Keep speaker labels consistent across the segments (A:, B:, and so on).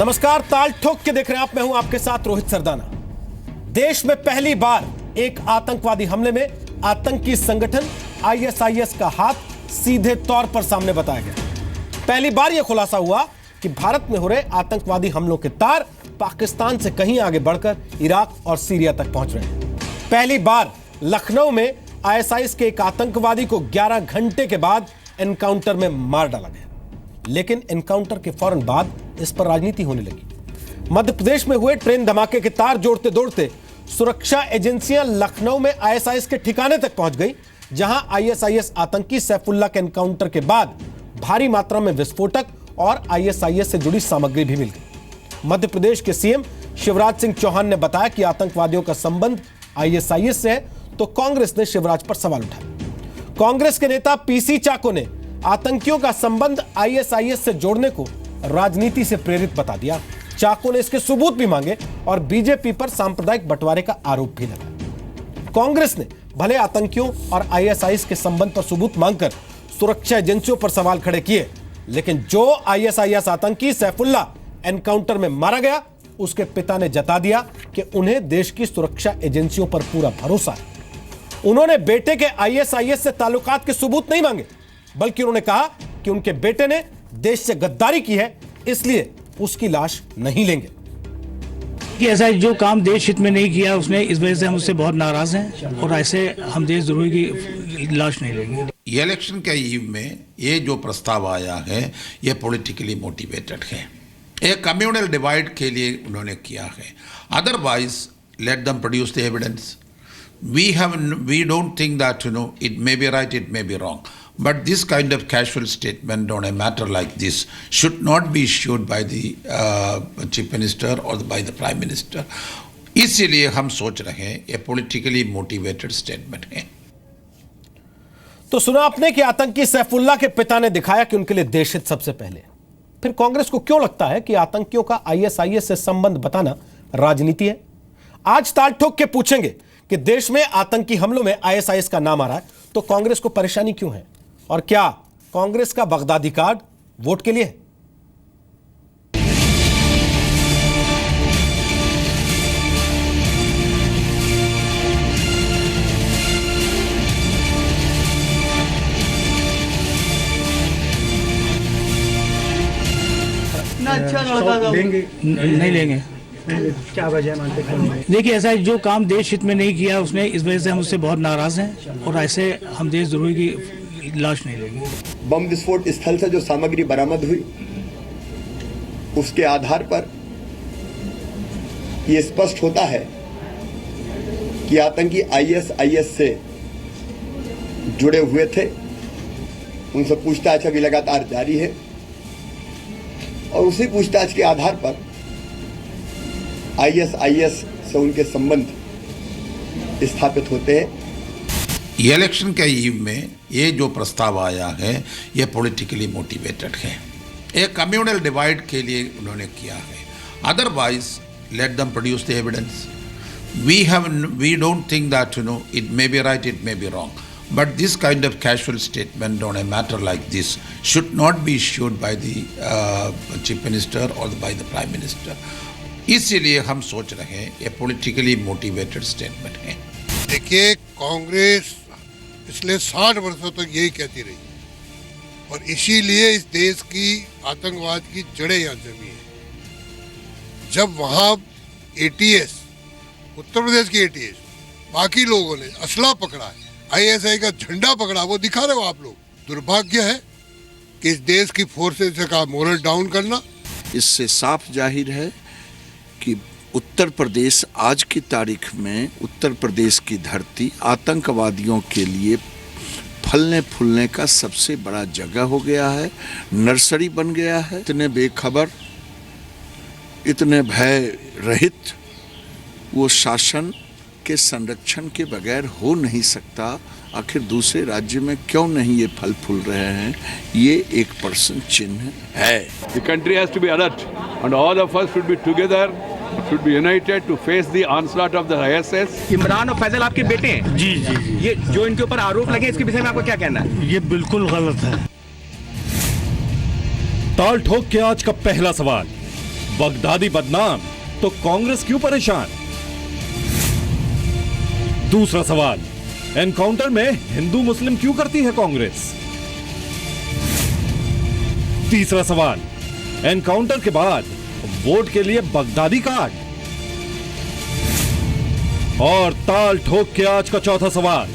A: नमस्कार, ताल ठोक के देख रहे हैं आप। मैं हूं आपके साथ रोहित सरदाना। देश में पहली बार एक आतंकवादी हमले में आतंकी संगठन आईएसआईएस का हाथ सीधे तौर पर सामने बताया गया। पहली बार यह खुलासा हुआ कि भारत में हो रहे आतंकवादी हमलों के तार पाकिस्तान से कहीं आगे बढ़कर इराक और सीरिया तक पहुंच रहे हैं। पहली बार लखनऊ में आईएसआईएस के एक आतंकवादी को 11 घंटे के बाद एनकाउंटर में मार डाला गया, लेकिन एनकाउंटर के फौरन बाद इस पर राजनीति होने लगी। मध्य प्रदेश में हुए ट्रेन धमाके के तार जोड़ते जोड़ते सुरक्षा एजेंसियां लखनऊ में आईएसआईएस के ठिकाने तक पहुंच गई, जहां आईएसआईएस आतंकी सैफुल्लाह के एनकाउंटर के बाद भारी मात्रा में विस्फोटक और आईएसआईएस से जुड़ी सामग्री भी मिल गई। मध्य प्रदेश के सीएम शिवराज सिंह चौहान ने बताया कि आतंकवादियों का संबंध आईएसआईएस से है, तो कांग्रेस ने शिवराज पर सवाल उठाया। कांग्रेस के नेता पीसी चाको ने आतंकियों का संबंध आईएसआईएस से जोड़ने को राजनीति से प्रेरित बता दिया। चाको ने इसके सबूत भी मांगे और बीजेपी पर सांप्रदायिक बंटवारे का आरोप भी लगाया। कांग्रेस ने भले आतंकियों और आईएसआईएस के संबंध पर सबूत मांगकर सुरक्षा एजेंसियों पर सवाल खड़े किए, लेकिन जो आईएसआईएस आतंकी सैफुल्लाह एनकाउंटर में मारा गया, उसके पिता ने जता दिया कि उन्हें देश की सुरक्षा एजेंसियों पर पूरा भरोसा है। उन्होंने बेटे के आईएसआईएस से ताल्लुकात के सबूत नहीं मांगे, बल्कि उन्होंने कहा कि उनके बेटे ने देश से गद्दारी की है, इसलिए उसकी लाश नहीं लेंगे।
B: कि ऐसा जो काम देश हित में नहीं किया उसने, इस वजह से हम उससे बहुत नाराज हैं और ऐसे हम देश द्रोही की लाश नहीं लेंगे।
C: ये इलेक्शन के ईव में ये जो प्रस्ताव आया है, ये पॉलिटिकली मोटिवेटेड है। एक कम्युनल डिवाइड के लिए उन्होंने किया है। Otherwise let them produce the evidence. We don't think that it may be right, it may be wrong. But this kind of casual statement on a matter like this should not be issued by the chief minister or by the prime minister. इसीलिए हम सोच रहे हैं ये politically motivated statement है।
A: तो सुना आपने कि आतंकी सैफुल्लाह के पिता ने दिखाया कि उनके लिए देश हित सबसे पहले। फिर कांग्रेस को क्यों लगता है कि आतंकियों का आईएसआईएस से संबंध बताना राजनीति है? आज ताल ठोक के पूछेंगे कि देश में आतंकी हमलों में आईएसआईएस का नाम आ रहा है, तो कांग्रेस को परेशानी क्यों है, और क्या कांग्रेस का बगदादी कार्ड वोट के लिए है?
B: नहीं लेंगे। क्या वजह मानते हैं? देखिए, ऐसा जो काम देश हित में नहीं किया उसने, इस वजह से हम उससे बहुत नाराज हैं और ऐसे हम देश द्रोही की लाश नहीं लेंगे।
D: बम विस्फोट स्थल से जो सामग्री बरामद हुई, उसके आधार पर यह स्पष्ट होता है कि आतंकी आईएसआईएस से जुड़े हुए थे। उनसे पूछताछ अभी लगातार जारी है और उसी पूछताछ के आधार पर आईएसआईएस से उनके संबंध स्थापित होते हैं।
C: ये इलेक्शन के ईव में ये जो प्रस्ताव आया है, ये पॉलिटिकली मोटिवेटेड है। एक कम्युनल डिवाइड के लिए उन्होंने किया है। Otherwise let them produce the evidence. We don't think that it may be right, it may be wrong. But this kind of casual statement on a matter like this should not be issued by the chief minister or by the prime minister. इसीलिए हम सोच रहे हैं ये politically motivated statement है।
E: देखिए, कांग्रेस पिछले 60 वर्षों तक यही कहती रही और इसीलिए इस देश की आतंकवाद की जड़ें यहाँ जमी है। जब वहाँ एटीएस, उत्तर प्रदेश की एटीएस, बाकी लोगों ने असला पकड़ा है, आईएसआई का झंडा पकड़ा, वो दिखा रहे हो आप लोग। दुर्भाग्य है कि इस देश की फोर्सेस का मोरल डाउन करना।
F: इससे साफ जाहिर है कि उत्तर प्रदेश आज की तारीख में, उत्तर प्रदेश की धरती आतंकवादियों के लिए फलने फूलने का सबसे बड़ा जगह हो गया है, नर्सरी बन गया है। इतने बेखबर, इतने भय रहित वो शासन के संरक्षण के बगैर हो नहीं सकता। आखिर दूसरे राज्य में क्यों नहीं ये फल फूल रहे हैं, ये एक प्रश्न चिन्ह है।
G: The country has to be alert and all of us should be together, should be united to face the onslaught of the ISIS.
H: Imran और फैजल आपके बेटे हैं?
B: जी जी जी।
H: ये जो इनके ऊपर आरोप लगे, इसके विषय में आपको क्या कहना है?
B: ये बिल्कुल गलत है।
A: ताल ठोक के आज का पहला सवाल,
I: बगदादी बदनाम तो कांग्रेस क्यों परेशान? दूसरा सवाल, एनकाउंटर में हिंदू मुस्लिम क्यों करती है कांग्रेस? तीसरा सवाल, एनकाउंटर के बाद वोट के लिए बगदादी कार्ड? और ताल ठोक के आज का चौथा सवाल,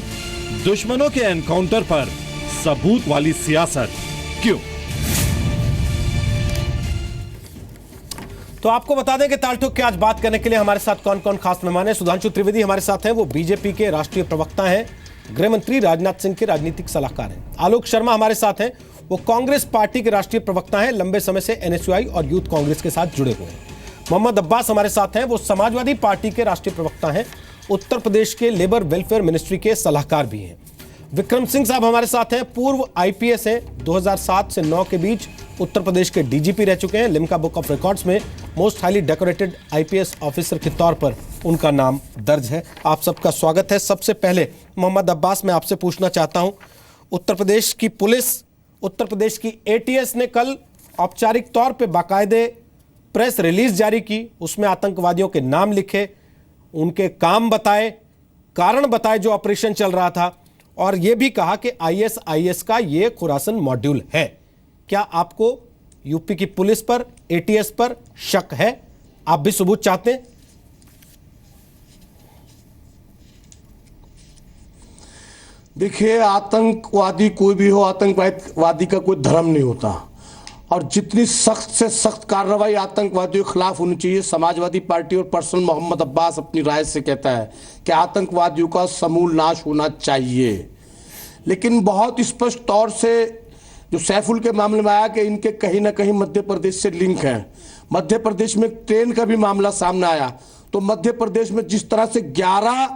I: दुश्मनों के एनकाउंटर पर सबूत वाली सियासत क्यों?
A: तो आपको बता दें कि ताल ठोक के आज बात करने के लिए हमारे साथ कौन कौन खास मेहमान हैं। सुधांशु त्रिवेदी हमारे साथ हैं, वो बीजेपी के राष्ट्रीय प्रवक्ता हैं, गृह मंत्री राजनाथ सिंह के राजनीतिक सलाहकार हैं। आलोक शर्मा हमारे साथ हैं, वो कांग्रेस पार्टी के राष्ट्रीय प्रवक्ता हैं, लंबे समय से एनएसयूआई और यूथ कांग्रेस के साथ जुड़े हुए हैं। मोहम्मद अब्बास हमारे साथ हैं, वो समाजवादी पार्टी के राष्ट्रीय प्रवक्ता हैं, उत्तर प्रदेश के लेबर वेलफेयर मिनिस्ट्री के सलाहकार भी हैं। विक्रम सिंह साहब हमारे साथ हैं, पूर्व आईपीएस हैं, 2007 से 9 के बीच उत्तर प्रदेश के डीजीपी रह चुके हैं। लिम्का बुक ऑफ रिकॉर्ड्स में most highly decorated IPS officer के तौर पर उनका नाम दर्ज है। आप सबका स्वागत है। सबसे पहले मोहम्मद अब्बास, मैं आपसे पूछना चाहता हूं, उत्तर प्रदेश की पुलिस, उत्तर प्रदेश की एटीएस ने कल औपचारिक तौर पर बाकायदे प्रेस रिलीज जारी की, उसमें आतंकवादियों के नाम लिखे, उनके काम बताए, कारण बताए जो ऑपरेशन चल रहा था, और यह भी कहा कि आईएसआईएस का यह खुरासन मॉड्यूल है। क्या आपको यूपी की पुलिस पर, एटीएस पर शक है? आप भी सबूत चाहते हैं?
J: देखिए, आतंकवादी कोई भी हो, आतंकवादी का कोई धर्म नहीं होता, और जितनी सख्त से सख्त कार्रवाई आतंकवादियों के खिलाफ होनी चाहिए। समाजवादी पार्टी और पर्सनल मोहम्मद अब्बास अपनी राय से कहता है कि आतंकवादियों का समूल नाश होना चाहिए। लेकिन बहुत स्पष्ट तौर से जो सैफुल के मामले में आया कि इनके कहीं ना कहीं मध्य प्रदेश से लिंक है। मध्य प्रदेश में ट्रेन का भी मामला सामने आया, तो मध्य प्रदेश में जिस तरह से 11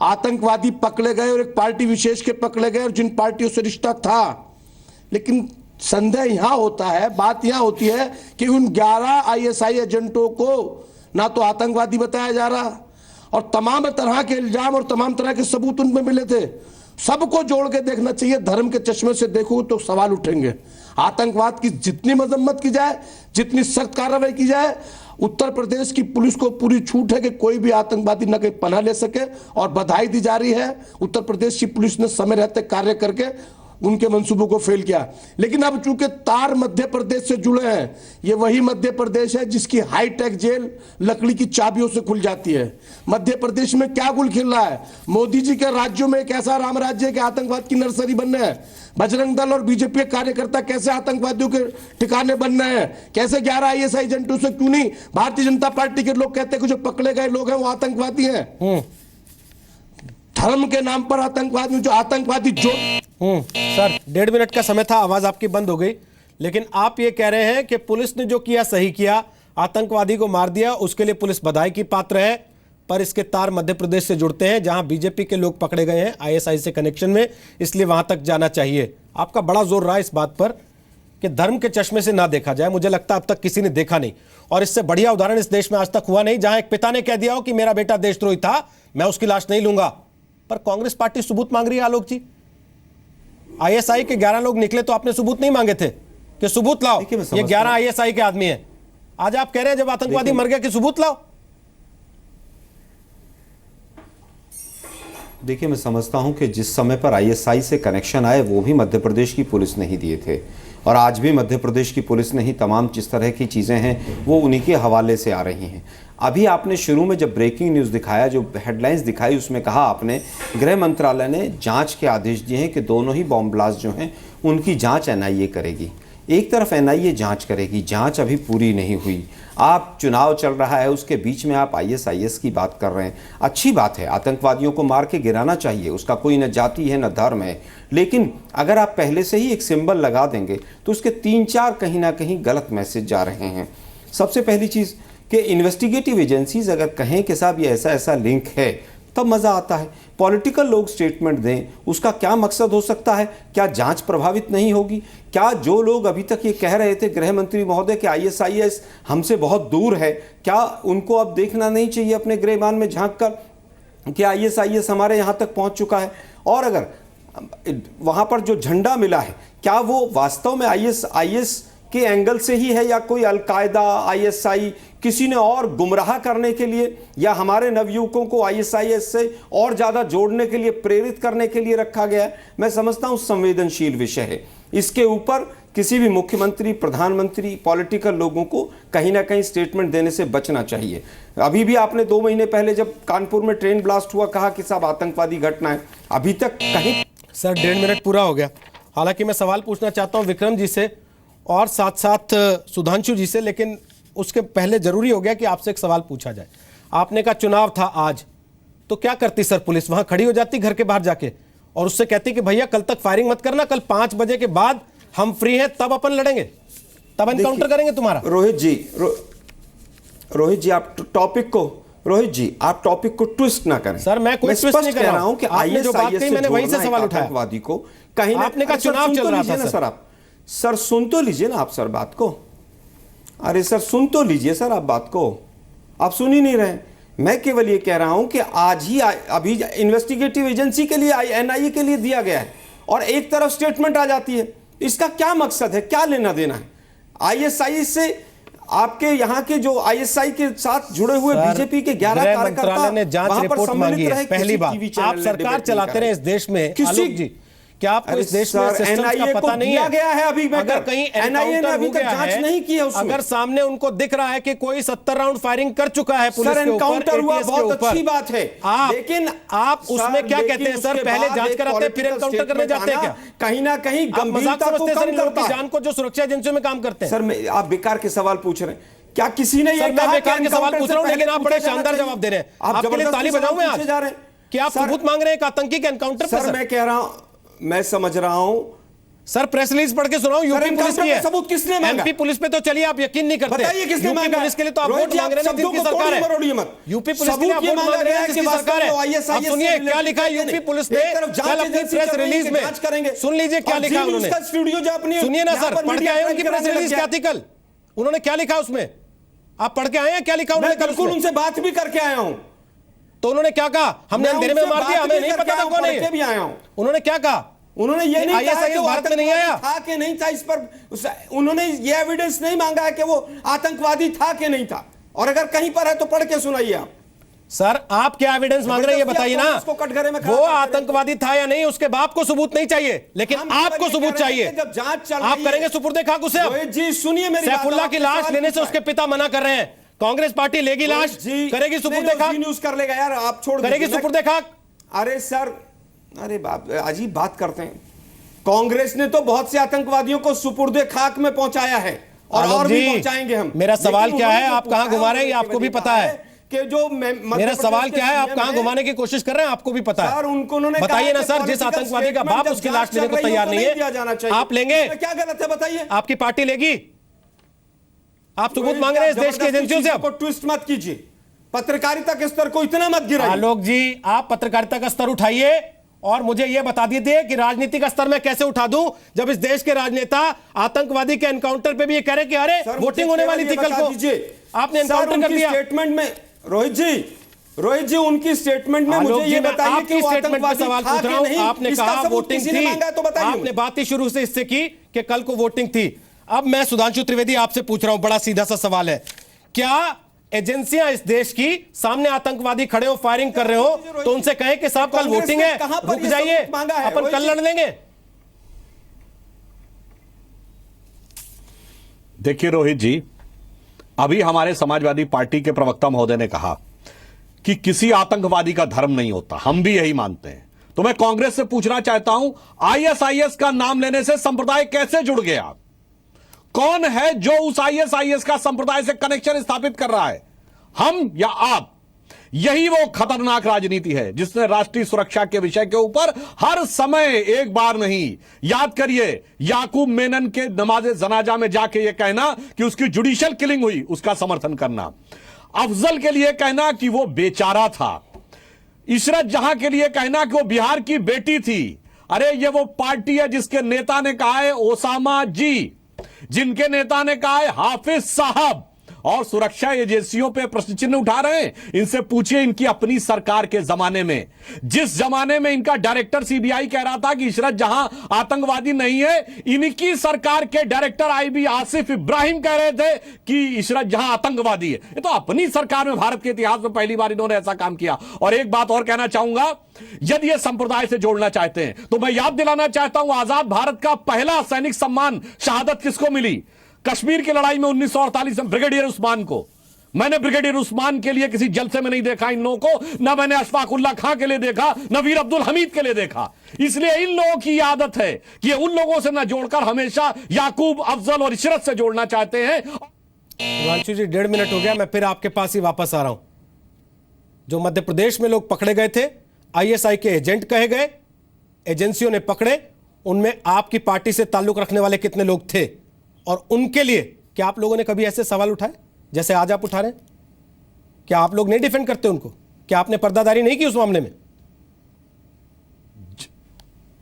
J: आतंकवादी पकड़े गए और एक पार्टी विशेष के पकड़े गए और जिन पार्टियों से रिश्ता था, लेकिन संदेह यहां होता है, बात यहां होती है कि उन 11 आईएसआई एजेंटों को ना तो आतंकवादी बताया जा रहा, और तमाम तरह के इल्जाम और तमाम तरह के सबूत उनमें मिले थे। सबको जोड़ के देखना चाहिए, धर्म के चश्मे से देखो तो सवाल उठेंगे। आतंकवाद की जितनी मजम्मत की जाए, जितनी सख्त कार्रवाई की जाए, उत्तर प्रदेश की पुलिस को पूरी छूट है कि कोई भी आतंकवादी न कहीं पनाह ले सके, और बधाई दी जा रही है। उत्तर प्रदेश की पुलिस ने समय रहते कार्य करके उनके मंसूबों को फेल किया। लेकिन अब चूंकि तार मध्य प्रदेश से जुड़े हैं, ये वही मध्य प्रदेश है जिसकी हाईटेक जेल लकड़ी की चाबियों से खुल जाती है। मध्य प्रदेश में क्या गुल खिल रहा है? मोदी जी के राज्यों में एक ऐसा राम राज्य है कि आतंकवाद की नर्सरी बनने है। बजरंग दल और बीजेपी के कार्यकर्ता कैसे आतंकवादियों के ठिकाने बनना है? कैसे 11 आईएसआई एजेंटों से क्यों नहीं? भारतीय जनता पार्टी के लोग कहते हैं कि जो पकड़े गए लोग हैं वो आतंकवादी हैं। धर्म के नाम पर आतंकवादी, जो आतंकवादी जो
A: सर, 1.5 मिनट का समय था, आवाज आपकी बंद हो गई, लेकिन आप ये कह रहे हैं कि पुलिस ने जो किया सही किया, आतंकवादी को मार दिया, उसके लिए पुलिस बधाई की पात्र है, पर इसके तार मध्य प्रदेश से जुड़ते हैं जहां बीजेपी के लोग पकड़े गए हैं आईएसआई से कनेक्शन में, इसलिए वहां तक जाना चाहिए। आपका बड़ा जोर रहा है इस बात पर कि धर्म के चश्मे से ना देखा जाए। मुझे लगता है अब तक किसी ने देखा नहीं, और इससे बढ़िया उदाहरण इस देश में आज तक हुआ नहीं, जहां एक पिता ने कह दिया हो कि मेरा बेटा देशद्रोही था, मैं उसकी लाश नहीं लूंगा। पर कांग्रेस पार्टी सबूत मांग रही है। आलोक जी, आईएसआई के 11 लोग निकले तो आपने सबूत नहीं मांगे थे कि सबूत लाओ, ये 11 आईएसआई के आदमी हैं। आज आप कह रहे हैं जब आतंकवादी मर गया कि सबूत लाओ।
K: देखिए, मैं समझता हूं कि जिस समय पर आईएसआई से कनेक्शन आए वो भी मध्य प्रदेश की पुलिस ने ही दिए थे, और आज भी मध्य प्रदेश की पुलिस ने ही तमाम जिस तरह की चीज़ें हैं वो उन्हीं के हवाले से आ रही हैं। अभी आपने शुरू में जब ब्रेकिंग न्यूज़ दिखाया, जो हेडलाइंस दिखाई, उसमें कहा आपने गृह मंत्रालय ने जांच के आदेश दिए हैं कि दोनों ही बॉम्ब ब्लास्ट जो हैं उनकी जांच एनआईए करेगी। एक तरफ एनआईए जांच करेगी, जांच अभी पूरी नहीं हुई। आप चुनाव चल रहा है, उसके बीच में आप आईएसआईएस की बात कर रहे हैं। अच्छी बात है, आतंकवादियों को मार के गिराना चाहिए, उसका कोई न जाति है न धर्म है, लेकिन अगर आप पहले से ही एक सिंबल लगा देंगे तो उसके 3-4 कहीं ना कहीं गलत मैसेज जा रहे हैं। सबसे पहली चीज़ कि इन्वेस्टिगेटिव एजेंसीज अगर कहें कि साहब ये ऐसा ऐसा लिंक है, तब मज़ा आता है। पॉलिटिकल लोग स्टेटमेंट दें, उसका क्या मकसद हो सकता है? क्या जांच प्रभावित नहीं होगी? क्या जो लोग अभी तक ये कह रहे थे गृह मंत्री महोदय कि आईएसआईएस हमसे बहुत दूर है, क्या उनको अब देखना नहीं चाहिए अपने गृहमान में झांक कर कि आईएसआईएस हमारे यहाँ तक पहुँच चुका है? और अगर वहाँ पर जो झंडा मिला है, क्या वो वास्तव में आईएसआईएस के एंगल से ही है या कोई अलकायदा, आईएसआई, किसी ने और गुमराह करने के लिए या हमारे नवयुवकों को आईएसआईएस से और ज्यादा जोड़ने के लिए, प्रेरित करने के लिए रखा गया है? मैं समझता हूं संवेदनशील विषय है। इसके ऊपर किसी भी मुख्यमंत्री, प्रधानमंत्री, पॉलिटिकल लोगों को कहीं ना कहीं स्टेटमेंट देने से बचना चाहिए। अभी भी आपने 2 महीने पहले जब कानपुर में ट्रेन ब्लास्ट हुआ कहा कि साहब आतंकवादी घटना है, अभी तक कहीं।
A: सर 1.5 मिनट पूरा हो गया। हालांकि मैं सवाल पूछना चाहता हूं विक्रम जी से और साथ साथ सुधांशु जी से, लेकिन उसके पहले जरूरी हो गया कि आपसे एक सवाल पूछा जाए। आपने कहा चुनाव था आज, तो क्या करती सर पुलिस? वहां खड़ी हो जाती घर के बाहर जाके और उससे कहती कि भैया कल तक फायरिंग मत करना, कल 5 बजे के बाद हम फ्री हैं, तब अपन लड़ेंगे, तब एनकाउंटर करेंगे तुम्हारा।
K: रोहित जी आप टॉपिक को ट्विस्ट ना करें।
A: सर मैं कोई ट्विस्ट नहीं कर रहा हूं कि आपने जो बात कही मैंने वहीं से सवाल उठाया।
K: आतंकवादी को कहीं
A: आपने कहा चुनाव चल रहा था
K: सर। आप सर सुन तो लीजिए ना आप सर बात को। अरे सर सुन तो लीजिए सर आप बात को, आप सुन ही नहीं रहे। मैं केवल ये कह रहा हूं कि आज ही अभी इन्वेस्टिगेटिव एजेंसी के लिए, एनआईए के लिए दिया गया है और एक तरफ स्टेटमेंट आ जाती है। इसका क्या मकसद है, क्या लेना देना है? आईएसआई से आपके यहाँ के जो आईएसआई के साथ जुड़े हुए बीजेपी के 11 कार्यकर्ता
A: ने जांच रिपोर्ट मांगी है। पहली बात, आप सरकार चलाते रहे इस देश में, आलोक जी, क्या आपको इस देश में सिस्टम्स का पता नहीं है?
K: गया है अभी
A: अगर कहीं
K: एनआईए ने अभी तक जांच नहीं की है उसमें।
A: अगर सामने उनको दिख रहा है कि कोई 70 राउंड फायरिंग कर चुका है पुलिस के ऊपर,
K: एनकाउंटर हुआ, बहुत अच्छी बात है,
A: लेकिन आप उसमें क्या कहते हैं सर? पहले जांच कराते हैं फिर एनकाउंटर करने जाते हैं क्या?
K: कहीं ना कहीं गंभीरता को कम करता है।
A: जान को जो सुरक्षा एजेंसियों में काम करते हैं।
K: सर आप बेकार के सवाल पूछ रहे हैं। क्या किसी ने ये कहा?
A: बेकार के सवाल पूछ रहा हूं, लेकिन आप बड़े शानदार जवाब दे रहे हैं। आपके लिए ताली बजाऊं मैं आज कि आप सबूत मांग रहे हैं एक आतंकी के एनकाउंटर पर।
K: सर मैं कह रहा हूं, मैं समझ रहा हूं
A: सर, प्रेस रिलीज पढ़ के सुनाऊं यूपी पुलिस की है।
K: सबूत किसने मांगा?
A: एमपी पुलिस पे तो चलिए आप यकीन नहीं करते।
K: बताइए किसने मांगा?
A: पुलिस के लिए तो आप वोट मांग रहे हैं, जिनकी सरकार है। यूपी पुलिस के लिए आप वोट मांग रहे हैं, जिसकी सरकार है। अब सुनिए क्या लिखा है यूपी पुलिस ने कल अपनी प्रेस रिलीज में। सुन लीजिए क्या लिखा है उन्होंने। सुनिए ना सर, पढ़ के आए उनकी प्रेस रिलीज क्या थी कल, उन्होंने क्या लिखा उसमें? आप पढ़ के आए हैं क्या लिखा उन्होंने?
K: बिल्कुल उनसे बात भी करके आया हूं।
A: तो उन्होंने क्या कहा? हमने अंधेरे में मार दिया, हमें नहीं पता था कौन है।
K: भी आया हूं।
A: उन्होंने क्या कहा?
K: उन्होंने ये नहीं कहा कि
A: भारत में नहीं आया
K: था कि नहीं था, इस पर उन्होंने ये एविडेंस नहीं मांगा है कि वो आतंकवादी था कि नहीं था। और अगर कहीं पर है तो पढ़ के सुनाइए आप।
A: सर आप क्या एविडेंस मांग रहे हैं ये बताइए ना। वो आतंकवादी था या नहीं उसके बाप को सबूत नहीं चाहिए, लेकिन आपको सबूत चाहिए।
K: जब जांच चल
A: आप करेंगे सुपुर्दे खाक उसे?
K: जी सुनिए मेरी बात।
A: सैफुल्लाह की लाश लेने से उसके पिता मना कर रहे हैं। कांग्रेस पार्टी लेगी लाश, करेगी सुपुर्दे खाक?
K: न्यूज कर लेगा यार, आप छोड़
A: करेगी सुपुर्दे खाक?
K: अरे सर, अरे बाप, अजीब बात करते हैं। कांग्रेस ने तो बहुत से आतंकवादियों को सुपुर्दे खाक में पहुंचाया है और भी पहुंचाएंगे हम।
A: मेरा सवाल क्या है, आप कहां घुमा रहे हैं आपको भी पता है
K: कि जो
A: मेरा सवाल क्या है, आप कहां घुमाने की कोशिश कर रहे हैं आपको भी पता है। बताइए ना सर, जिस आतंकवादी का बाप उसकी लाश लेने को तैयार नहीं है, आप लेंगे?
K: क्या गलत है बताइए?
A: आपकी पार्टी लेगी? आप सबूत मांग रहे हैं इस देश की एजेंसियों से?
K: आपको ट्विस्ट मत कीजिए, पत्रकारिता के स्तर को इतना मत गिराइए।
A: आलोक जी, आप पत्रकारिता का स्तर उठाइए और मुझे यह बता दीजिए कि राजनीति का स्तर मैं कैसे उठा दूं, जब इस देश के राजनेता आतंकवादी के एनकाउंटर पे भी ये कह रहे कि अरे वोटिंग होने वाली थी कल को, आपने एनकाउंटर कर दिया।
K: स्टेटमेंट में रोहित जी उनकी स्टेटमेंट में मुझे ये बताइए कि वो आतंकवादी
A: सवाल पूछ रहा हूं। आपने कहा वोटिंग थी,
K: तो
A: आपने बात ही शुरू से इससे की कि कल को वोटिंग थी। अब मैं सुधांशु त्रिवेदी आपसे पूछ रहा हूं, बड़ा सीधा सा सवाल है, क्या एजेंसियां इस देश की सामने आतंकवादी खड़े हो, फायरिंग कर रहे हो, तो उनसे कहें कि साहब कल वोटिंग है, रुक जाइए, अपन कल लड़ लेंगे?
I: देखिए रोहित जी, अभी हमारे समाजवादी पार्टी के प्रवक्ता महोदय ने कहा कि किसी आतंकवादी का धर्म नहीं होता, हम भी यही मानते हैं। तो मैं कांग्रेस से पूछना चाहता हूं, आईएसआईएस का नाम लेने से संप्रदाय कैसे जुड़ गया? कौन है जो उस आईएसआईएस का संप्रदाय से कनेक्शन स्थापित कर रहा है, हम या आप? यही वो खतरनाक राजनीति है जिसने राष्ट्रीय सुरक्षा के विषय के ऊपर हर समय, एक बार नहीं, याद करिए, याकूब मेनन के नमाज जनाजा में जाके यह कहना कि उसकी जुडिशियल किलिंग हुई, उसका समर्थन करना, अफजल के लिए कहना कि वो बेचारा था, इशरत जहां के लिए कहना कि वो बिहार की बेटी थी। अरे ये वो पार्टी है जिसके नेता ने कहा है ओसामा जी, जिनके नेता ने कहा है हाफिज साहब, और सुरक्षा एजेंसियों पे प्रश्न चिन्ह उठा रहे हैं। इनसे पूछिए इनकी अपनी सरकार के जमाने में, जिस जमाने में इनका डायरेक्टर सीबीआई कह रहा था कि इशरत जहां आतंकवादी नहीं है, इनकी सरकार के डायरेक्टर आईबी आसिफ इब्राहिम कह रहे थे कि इशरत जहां आतंकवादी है। ये तो अपनी सरकार में भारत के इतिहास में पहली बार इन्होंने ऐसा काम किया। और एक बात और कहना चाहूंगा, यदि ये संप्रदाय से जोड़ना चाहते हैं तो मैं याद दिलाना चाहता हूं, आजाद भारत का पहला सैनिक सम्मान शहादत किसको मिली? कश्मीर की लड़ाई में 1948 में ब्रिगेडियर उस्मान को। मैंने ब्रिगेडियर उस्मान के लिए किसी जलसे में नहीं देखा इन लोगों को, ना मैंने अशफाकुल्लाह खां के लिए देखा, ना वीर अब्दुल हमीद के लिए देखा। इसलिए इन लोगों की आदत है कि उन लोगों से ना जोड़कर हमेशा याकूब, अफजल और इशरत से जोड़ना चाहते हैं।
A: हिमांशु जी 1.5 मिनट हो गया, मैं फिर आपके पास ही वापस आ रहा हूं। जो मध्य प्रदेश में लोग पकड़े गए थे, आईएसआई के एजेंट कहे गए, एजेंसियों ने पकड़े, उनमें आपकी पार्टी से ताल्लुक रखने वाले कितने लोग थे? और उनके लिए क्या आप लोगों ने कभी ऐसे सवाल उठाए जैसे आज आप उठा रहे हैं? क्या आप लोग नहीं डिफेंड करते उनको? क्या आपने पर्दादारी नहीं की उस मामले में?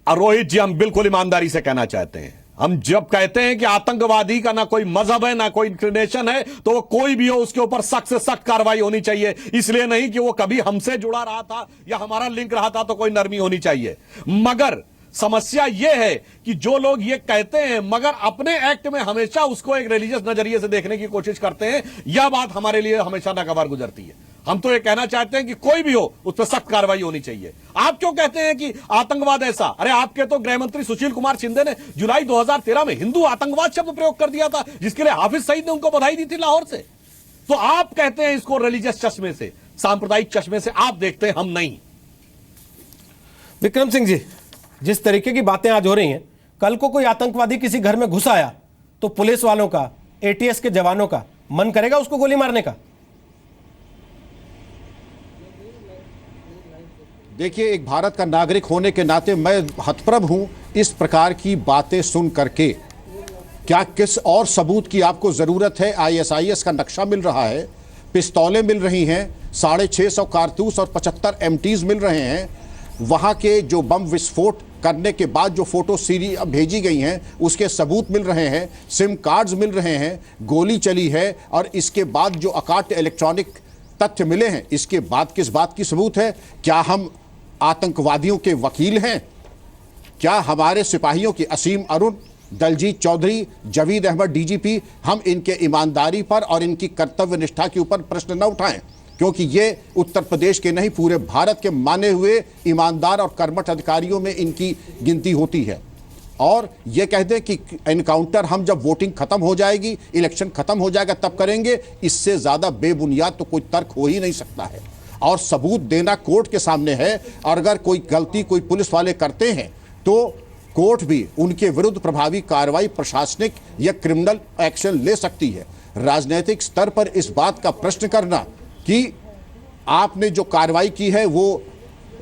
I: रोहित जी, हम बिल्कुल ईमानदारी से कहना चाहते हैं, हम जब कहते हैं कि आतंकवादी का ना कोई मजहब है ना कोई इंक्लिनेशन है, तो वो कोई भी हो उसके ऊपर सख्त से सख्त कार्रवाई होनी चाहिए। इसलिए नहीं कि वो कभी हमसे जुड़ा रहा था या हमारा लिंक रहा था तो कोई नरमी होनी चाहिए। मगर समस्या यह है कि जो लोग ये कहते हैं मगर अपने एक्ट में हमेशा उसको एक रिलीजियस नजरिए से देखने की कोशिश करते हैं, यह बात हमारे लिए हमेशा नागवार गुजरती है। हम तो ये कहना चाहते हैं कि कोई भी हो उस पर सख्त कार्रवाई होनी चाहिए। आप क्यों कहते हैं कि आतंकवाद ऐसा? अरे आपके तो गृह मंत्री सुशील कुमार शिंदे ने जुलाई 2013 में हिंदू आतंकवाद शब्द प्रयोग कर दिया था, जिसके लिए हाफिज सईद ने उनको बधाई दी थी लाहौर से। तो आप कहते हैं इसको रिलीजियस चश्मे से, सांप्रदायिक चश्मे से आप देखते हैं, हम नहीं।
A: विक्रम सिंह जी, जिस तरीके की बातें आज हो रही हैं, कल को कोई आतंकवादी किसी घर में घुस आया तो पुलिस वालों का, एटीएस के जवानों का मन करेगा उसको गोली मारने का?
L: देखिए, एक भारत का नागरिक होने के नाते मैं हतप्रभ हूं इस प्रकार की बातें सुन करके। क्या किस और सबूत की आपको जरूरत है? आईएसआईएस का नक्शा मिल रहा है, पिस्तौलें मिल रही हैं, 650 कारतूस और 75 एमटीज मिल रहे हैं। वहां के जो बम विस्फोट करने के बाद जो फोटो सीरी भेजी गई हैं उसके सबूत मिल रहे हैं, सिम कार्ड्स मिल रहे हैं, गोली चली है, और इसके बाद जो अकाट इलेक्ट्रॉनिक तथ्य मिले हैं, इसके बाद किस बात की सबूत है? क्या हम आतंकवादियों के वकील हैं? क्या हमारे सिपाहियों की असीम अरुण, दलजीत चौधरी, जवीद अहमद डीजीपी, हम इनके ईमानदारी पर और इनकी कर्तव्य निष्ठा के ऊपर प्रश्न न उठाएं? क्योंकि ये उत्तर प्रदेश के नहीं पूरे भारत के माने हुए ईमानदार और कर्मठ अधिकारियों में इनकी गिनती होती है। और ये कह दें कि एनकाउंटर हम जब वोटिंग खत्म हो जाएगी, इलेक्शन खत्म हो जाएगा तब करेंगे, इससे ज्यादा बेबुनियाद तो कोई तर्क हो ही नहीं सकता है। और सबूत देना कोर्ट के सामने है, और अगर कोई गलती कोई पुलिस वाले करते हैं तो कोर्ट भी उनके विरुद्ध प्रभावी कार्रवाई, प्रशासनिक या क्रिमिनल एक्शन ले सकती है। राजनीतिक स्तर पर इस बात का प्रश्न करना कि आपने जो कार्रवाई की है वो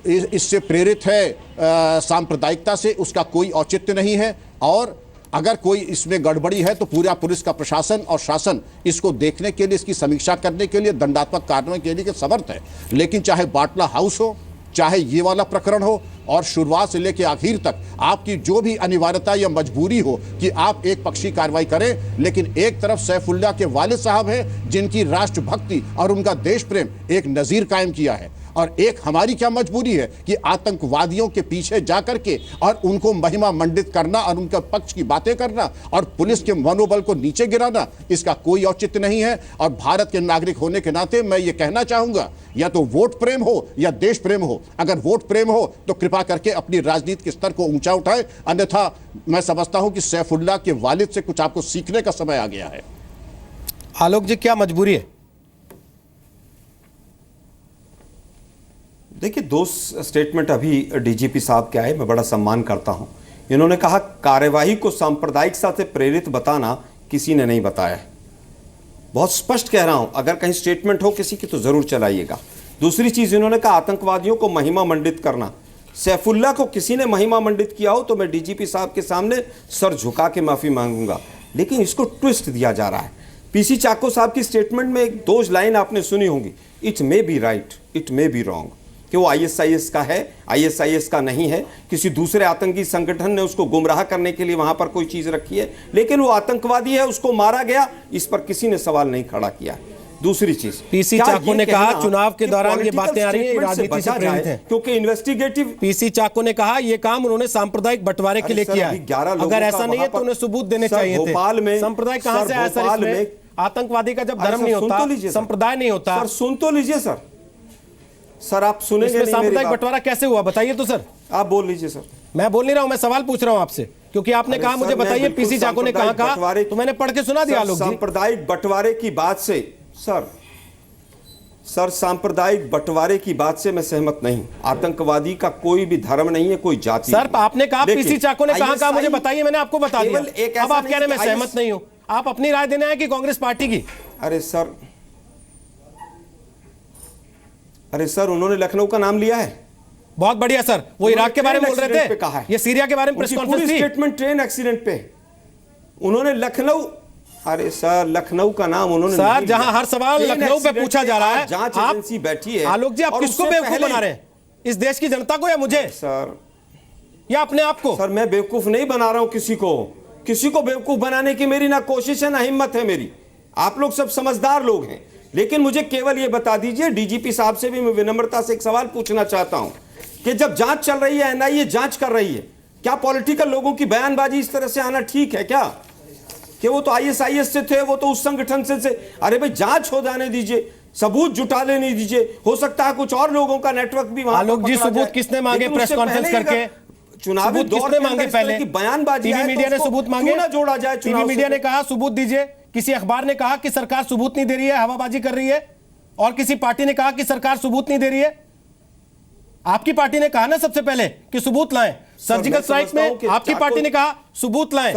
L: इससे प्रेरित है सांप्रदायिकता से, उसका कोई औचित्य नहीं है। और अगर कोई इसमें गड़बड़ी है तो पूरा पुलिस का प्रशासन और शासन इसको देखने के लिए, इसकी समीक्षा करने के लिए, दंडात्मक कार्रवाई के लिए समर्थ है। लेकिन चाहे बाटला हाउस हो, चाहे ये वाला प्रकरण हो, और शुरुआत से लेकर आखिर तक आपकी जो भी अनिवार्यता या मजबूरी हो कि आप एक पक्षी कार्रवाई करें, लेकिन एक तरफ सैफुल्लाह के वालिद साहब हैं जिनकी राष्ट्रभक्ति और उनका देश प्रेम एक नज़ीर कायम किया है, और एक हमारी क्या मजबूरी है कि आतंकवादियों के पीछे जाकर के और उनको महिमा मंडित करना और उनका पक्ष की बातें करना और पुलिस के मनोबल को नीचे गिराना, इसका कोई औचित्य नहीं है। और भारत के नागरिक होने के नाते मैं ये कहना चाहूंगा, या तो वोट प्रेम हो या देश प्रेम हो। अगर वोट प्रेम हो तो कृपा करके अपनी राजनीति के स्तर को ऊंचा उठाए, अन्यथा मैं समझता हूं कि सैफुल्लाह के वालिद से कुछ आपको सीखने का समय आ गया है।
A: आलोक जी, क्या मजबूरी है?
K: देखिए, दो स्टेटमेंट अभी डीजीपी साहब के आए, मैं बड़ा सम्मान करता हूं। इन्होंने कहा कार्यवाही को सांप्रदायिकता से प्रेरित बताना किसी ने नहीं बताया है। बहुत स्पष्ट कह रहा हूं, अगर कहीं स्टेटमेंट हो किसी की तो जरूर चलाइएगा। दूसरी चीज इन्होंने कहा आतंकवादियों को महिमा मंडित करना। सैफुल्लाह को किसी ने महिमा मंडित किया हो तो मैं डीजीपी साहब के सामने सर झुका के माफी मांगूंगा, लेकिन इसको ट्विस्ट दिया जा रहा है। पीसी चाको साहब की स्टेटमेंट में एक दो लाइन आपने सुनी होंगी, it may be right, it may be wrong. कि वो आईएसआईएस का है, आईएसआईएस का नहीं है, किसी दूसरे आतंकी संगठन ने उसको गुमराह करने के लिए वहां पर कोई चीज रखी है, लेकिन वो आतंकवादी है, उसको मारा गया, इस पर किसी ने सवाल नहीं खड़ा किया। दूसरी चीज,
A: पीसी चाको ने कहा चुनाव के दौरान ये बातें आ रही हैं, राजनीति से प्रेरित हैं,
K: क्योंकि इन्वेस्टिगेटिव।
A: पीसी चाको ने कहा ये काम उन्होंने सांप्रदायिक बंटवारे के लिए किया है। अगर ऐसा नहीं है तो उन्हें सबूत देने चाहिए थे।
K: भोपाल में
A: संप्रदाय कहां से आया सर इसमें? आतंकवादी का जब धर्म नहीं होता, संप्रदाय नहीं होता।
K: सर सुन तो लीजिए सर आप सुनेंगे नहीं।
A: सांप्रदायिक बंटवारा कैसे हुआ बताइए तो सर।
K: आप बोल लीजिए सर।
A: मैं बोल नहीं रहा हूं, मैं सवाल पूछ रहा हूं आपसे, क्योंकि आपने कहा मुझे बताइए पीसी चाको ने कहा तो मैंने पढ़ के सुना दिया। आलोक जी,
K: सांप्रदायिक बंटवारे की बात से सर सांप्रदायिक बंटवारे की बात से मैं सहमत नहीं। आतंकवादी का कोई भी धर्म नहीं है, कोई जाति।
A: सर आपने कहा पीसी चाको ने कहा मुझे बताइए, मैंने आपको बता दिया। अब आप कह रहे हैं मैं सहमत नहीं हूं। आप अपनी राय देने आए कि कांग्रेस पार्टी की?
K: अरे सर उन्होंने लखनऊ का नाम लिया है।
A: बहुत बढ़िया सर, वो इराक के बारे में बोल रहे थे,
K: कहा है।
A: ये सीरिया के बारे में प्रेस कॉन्फ्रेंस थी।
K: स्टेटमेंट ट्रेन एक्सीडेंट पे उन्होंने लखनऊ, अरे सर लखनऊ का नाम उन्होंने
A: सर, जहां हर सवाल लखनऊ पे पूछा जा रहा है,
K: जांच एजेंसी बैठी है।
A: आलोक जी, आप किसको बेवकूफ बना रहे हैं? इस देश की जनता को या मुझे
K: सर,
A: या अपने आप को?
K: सर मैं बेवकूफ नहीं बना रहा हूं किसी को बेवकूफ बनाने की मेरी ना कोशिश है ना हिम्मत है मेरी। आप लोग सब समझदार लोग हैं, लेकिन मुझे केवल ये बता दीजिए, डीजीपी साहब से भी मैं विनम्रता से एक सवाल पूछना चाहता हूं कि जब जांच चल रही है, एनआईए जांच कर रही है, क्या पॉलिटिकल लोगों की बयानबाजी इस तरह से आना ठीक है क्या? कि वो तो आईएसआईएस से थे, वो तो उस संगठन से। अरे भाई जांच हो जाने दीजिए, सबूत जुटा लेने दीजिए, हो सकता है कुछ और लोगों का नेटवर्क भी वहां।
A: आलोक जी, सबूत किसने मांगे प्रेस कॉन्फ्रेंस करके?
K: चुनावी दौर
A: किसने मांगे? पहले
K: बयानबाजी,
A: टीवी मीडिया ने सबूत मांगे,
K: जोड़ा जाए।
A: टीवी मीडिया ने कहा सबूत दीजिए, किसी अखबार ने कहा कि सरकार सबूत नहीं दे रही है, हवाबाजी कर रही है, और किसी पार्टी ने कहा कि सरकार सबूत नहीं दे रही है। आपकी पार्टी ने कहा ना सबसे पहले कि सबूत लाएं। सर्जिकल स्ट्राइक में आपकी पार्टी ने कहा सबूत लाएं।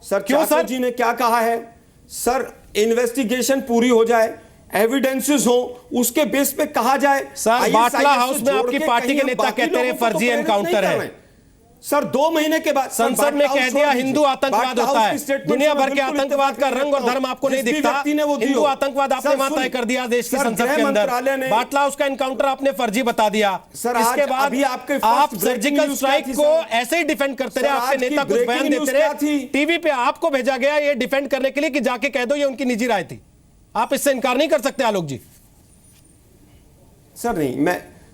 K: सर क्यों सर जी ने क्या कहा है? सर इन्वेस्टिगेशन पूरी हो जाए, एविडेंसेस हो, उसके बेस पे कहा जाए।
A: सर बाटला हाउस में आपकी पार्टी के नेता कहते रहे फर्जी एनकाउंटर है।
K: सर 2 महीने के बाद
A: संसद में कह दिया हिंदू आतंकवाद होता है। दुनिया भर के आतंकवाद का रंग और धर्म आपको नहीं दिखता। हिंदू आतंकवाद आपने वहां तय कर दिया देश की संसद के अंदर। बाटला हाउस का एनकाउंटर आपने फर्जी बता दिया। इसके बाद आप सर्जिकल स्ट्राइक को ऐसे ही डिफेंड करते रहे, आपके नेता कुछ बयान देते रहे, टीवी पे आपको भेजा गया ये डिफेंड करने के लिए कि जाके कह दो ये उनकी निजी राय थी। आप इससे इनकार नहीं कर सकते आलोक जी।
K: सर नहीं,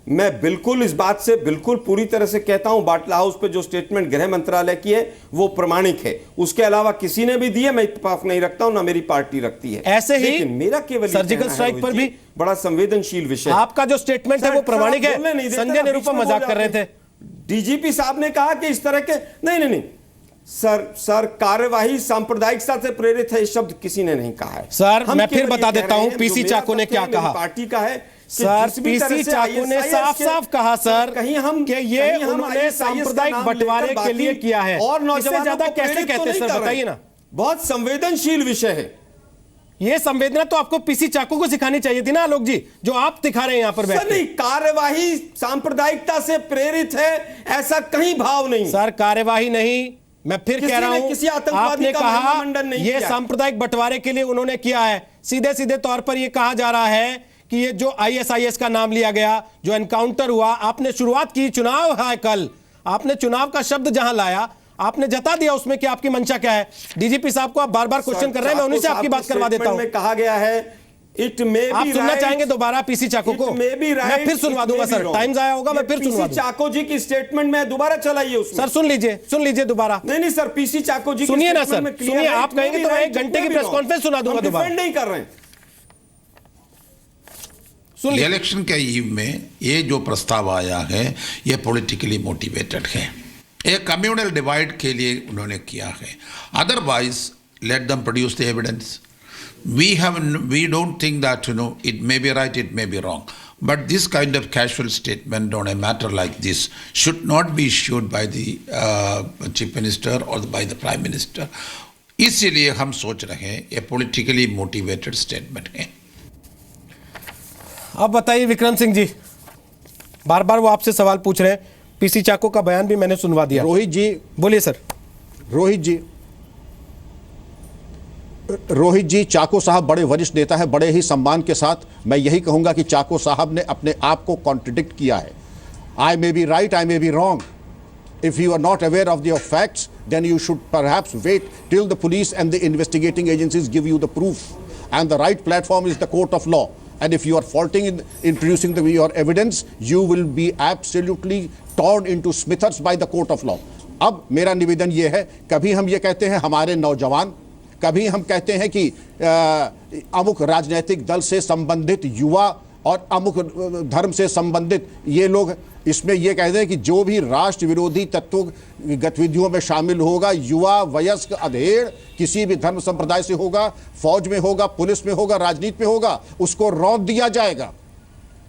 K: मैं बिल्कुल इस बात से बिल्कुल पूरी तरह से कहता हूं, बाटला हाउस पे जो स्टेटमेंट गृह मंत्रालय की है वो प्रमाणिक है। उसके अलावा किसी ने भी दी है, मैं इत्तेफाक नहीं रखता हूं, ना मेरी पार्टी रखती है।
A: ऐसे ही
K: मेरा केवल
A: सर्जिकल स्ट्राइक पर भी
K: बड़ा संवेदनशील विषय,
A: आपका जो स्टेटमेंट है वो प्रमाणिक है। संजय निरुपम मजाक कर रहे थे।
K: डीजीपी साहब ने कहा कि इस तरह के नहीं सर कार्यवाही सांप्रदायिकता से प्रेरित है, इस शब्द किसी ने नहीं कहा है।
A: सर मैं फिर बता देता हूं पीसी चाको ने क्या कहा।
K: पार्टी का है
A: सर, पीसी चाको ने साफ साफ कहा सर कि ये उन्होंने सांप्रदायिक बंटवारे के लिए किया है। और इससे ज्यादा कैसे कहते हैं सर, बताइए ना।
K: बहुत संवेदनशील विषय है
A: ये। संवेदना तो आपको पीसी चाको को सिखानी चाहिए थी ना आलोक जी, जो आप दिखा रहे हैं यहां पर बैठ।
K: नहीं, कार्यवाही सांप्रदायिकता से प्रेरित है ऐसा कहीं भाव नहीं।
A: सर कार्यवाही नहीं, मैं फिर कह रहा हूं, आपने कहा ये सांप्रदायिक बंटवारे के लिए उन्होंने किया है। सीधे सीधे तौर पर यह कहा जा रहा है कि ये जो आईएसआईएस का नाम लिया गया, जो एनकाउंटर हुआ, आपने शुरुआत की, चुनाव है कल, आपने चुनाव का शब्द जहां लाया, आपने जता दिया उसमें कि आपकी मंशा क्या है। डीजीपी साहब को आप बार बार क्वेश्चन कर रहे हैं, मैं उन्हीं से आपकी बात करवा देता हूं।
K: कहा गया है इट में
A: आप सुनना चाहेंगे दोबारा पीसी चाको को? मैं फिर सुनवा दूंगा सर, टाइम जाया होगा, मैं फिर सुनवा दूंगा।
K: चाको जी की स्टेटमेंट में दोबारा चलाइए उसमें।
A: सर सुन लीजिए दोबारा।
K: नहीं सर, पीसी चाको जी
A: सुनिए ना सर, सुनिए। आप कहेंगे तो मैं 1 घंटे की प्रेस कॉन्फ्रेंस सुना दूंगा दोबारा।
K: नहीं कर रहे हैं।
C: इलेक्शन के ईव में ये जो प्रस्ताव आया है ये पॉलिटिकली मोटिवेटेड है, एक कम्युनल डिवाइड के लिए उन्होंने किया है। Otherwise let them produce the evidence. we don't think that it may be right, it may be wrong, but this kind of casual statement on a matter like this should not be issued by the chief minister or by the prime minister. इसीलिए हम सोच रहे हैं ये politically motivated statement है।
A: अब बताइए विक्रम सिंह जी, बार बार वो आपसे सवाल पूछ रहे हैं। पीसी चाको का बयान भी मैंने सुनवा दिया।
L: रोहित जी
A: बोलिए सर।
L: रोहित जी, रोहित जी, चाको साहब बड़े वरिष्ठ नेता है, बड़े ही सम्मान के साथ मैं यही कहूंगा कि चाको साहब ने अपने आप को कॉन्ट्रडिक्ट किया है। I may be right, I may be wrong. If you are not aware of your facts, then you should perhaps wait till the police and the investigating agencies give you the proof. And the right platform is the court of law. And if you are faulting in producing your evidence, you will be absolutely torn into smithers by the court of law. अब मेरा निवेदन ये है, कभी हम ये कहते हैं हमारे नौजवान, कभी हम कहते हैं कि अमुक राजनीतिक दल से संबंधित युवा और अमुक धर्म से संबंधित ये लोग, इसमें यह कहते हैं कि जो भी राष्ट्र विरोधी तत्वों गतिविधियों में शामिल होगा, युवा, वयस्क, अधेड़, किसी भी धर्म संप्रदाय से होगा, फौज में होगा, पुलिस में होगा, राजनीति में होगा, उसको रौंद दिया जाएगा।